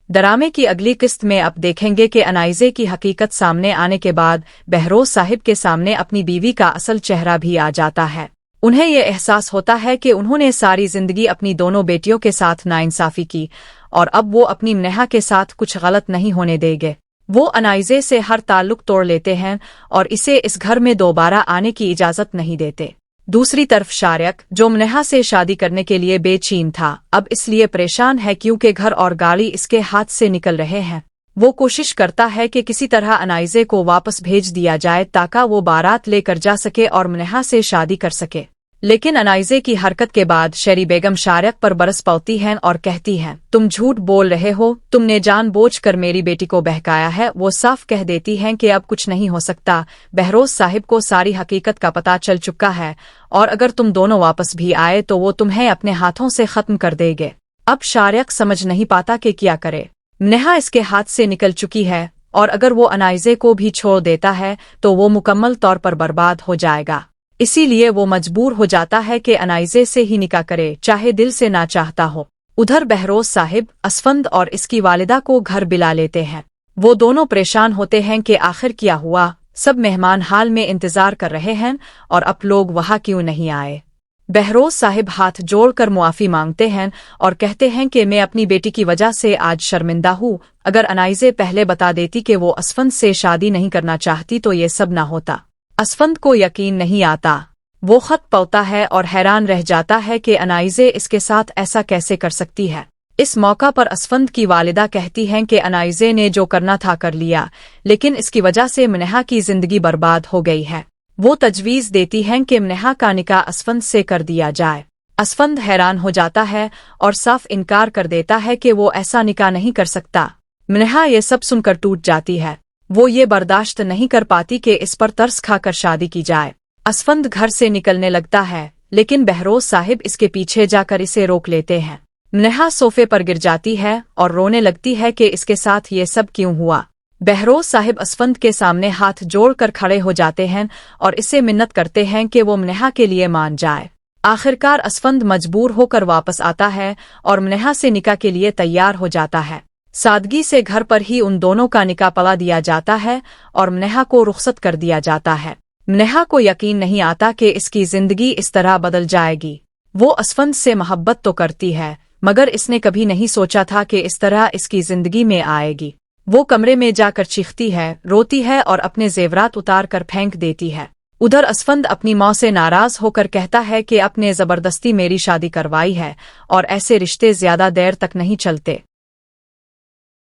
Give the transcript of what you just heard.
ڈرامے کی اگلی قسط میں اب دیکھیں گے کہ انائزے کی حقیقت سامنے آنے کے بعد بہروز صاحب کے سامنے اپنی بیوی کا اصل چہرہ بھی آ جاتا ہے۔ انہیں یہ احساس ہوتا ہے کہ انہوں نے ساری زندگی اپنی دونوں بیٹیوں کے ساتھ ناانصافی کی اور اب وہ اپنی منہا کے ساتھ کچھ غلط نہیں ہونے دیں گے۔ وہ انائزے سے ہر تعلق توڑ لیتے ہیں اور اسے اس گھر میں دوبارہ آنے کی اجازت نہیں دیتے۔ دوسری طرف شارق، جو منہا سے شادی کرنے کے لیے بے چین تھا، اب اس لیے پریشان ہے کیونکہ گھر اور گاڑی اس کے ہاتھ سے نکل رہے ہیں۔ وہ کوشش کرتا ہے کہ کسی طرح انائزے کو واپس بھیج دیا جائے تاکہ وہ بارات لے کر جا سکے اور منہا سے شادی کر سکے، لیکن انائزے کی حرکت کے بعد شیری بیگم شارق پر برس پڑتی ہیں اور کہتی ہیں، تم جھوٹ بول رہے ہو، تم نے جان بوجھ کر میری بیٹی کو بہکایا ہے۔ وہ صاف کہہ دیتی ہیں کہ اب کچھ نہیں ہو سکتا، بہروز صاحب کو ساری حقیقت کا پتہ چل چکا ہے اور اگر تم دونوں واپس بھی آئے تو وہ تمہیں اپنے ہاتھوں سے ختم کر دے گے۔ اب شارق سمجھ نہیں پاتا کہ کیا کرے۔ منہا اس کے ہاتھ سے نکل چکی ہے اور اگر وہ انائزے کو بھی چھوڑ دیتا ہے تو وہ مکمل طور پر برباد ہو جائے گا، اسی لیے وہ مجبور ہو جاتا ہے کہ انائزے سے ہی نکاح کرے، چاہے دل سے نہ چاہتا ہو۔ ادھر بہروز صاحب اسفند اور اس کی والدہ کو گھر بلا لیتے ہیں۔ وہ دونوں پریشان ہوتے ہیں کہ آخر کیا ہوا، سب مہمان حال میں انتظار کر رہے ہیں اور اب لوگ وہاں کیوں نہیں آئے۔ بہروز صاحب ہاتھ جوڑ کر معافی مانگتے ہیں اور کہتے ہیں کہ میں اپنی بیٹی کی وجہ سے آج شرمندہ ہوں، اگر انائزے پہلے بتا دیتی کہ وہ اسفند سے شادی نہیں کرنا چاہتی تو یہ سب نہ ہوتا۔ اسفند کو یقین نہیں آتا، وہ خط پڑھتا ہے اور حیران رہ جاتا ہے کہ انائزے اس کے ساتھ ایسا کیسے کر سکتی ہے۔ اس موقع پر اسفند کی والدہ کہتی ہیں کہ انائزے نے جو کرنا تھا کر لیا، لیکن اس کی وجہ سے منہا کی زندگی برباد ہو گئی ہے۔ وہ تجویز دیتی ہیں کہ منہا کا نکاح اسفند سے کر دیا جائے۔ اسفند حیران ہو جاتا ہے اور صاف انکار کر دیتا ہے کہ وہ ایسا نکاح نہیں کر سکتا۔ منہا یہ سب سن کر ٹوٹ جاتی ہے، وہ یہ برداشت نہیں کر پاتی کہ اس پر ترس کھا کر شادی کی جائے۔ اسفند گھر سے نکلنے لگتا ہے لیکن بہروز صاحب اس کے پیچھے جا کر اسے روک لیتے ہیں۔ منہا صوفے پر گر جاتی ہے اور رونے لگتی ہے کہ اس کے ساتھ یہ سب کیوں ہوا۔ بہروز صاحب اسفند کے سامنے ہاتھ جوڑ کر کھڑے ہو جاتے ہیں اور اس سے منت کرتے ہیں کہ وہ منہا کے لیے مان جائے۔ آخرکار اسفند مجبور ہو کر واپس آتا ہے اور منہا سے نکاح کے لیے تیار ہو جاتا ہے۔ سادگی سے گھر پر ہی ان دونوں کا نکاح پڑھا دیا جاتا ہے اور منہا کو رخصت کر دیا جاتا ہے۔ منہا کو یقین نہیں آتا کہ اس کی زندگی اس طرح بدل جائے گی۔ وہ اسفند سے محبت تو کرتی ہے مگر اس نے کبھی نہیں سوچا تھا کہ اس طرح اس کی زندگی میں آئے گی۔ وہ کمرے میں جا کر چیختی ہے، روتی ہے اور اپنے زیورات اتار کر پھینک دیتی ہے۔ ادھر اسفند اپنی ماں سے ناراض ہو کر کہتا ہے کہ اپنے زبردستی میری شادی کروائی ہے اور ایسے رشتے زیادہ دیر تک نہیں چلتے۔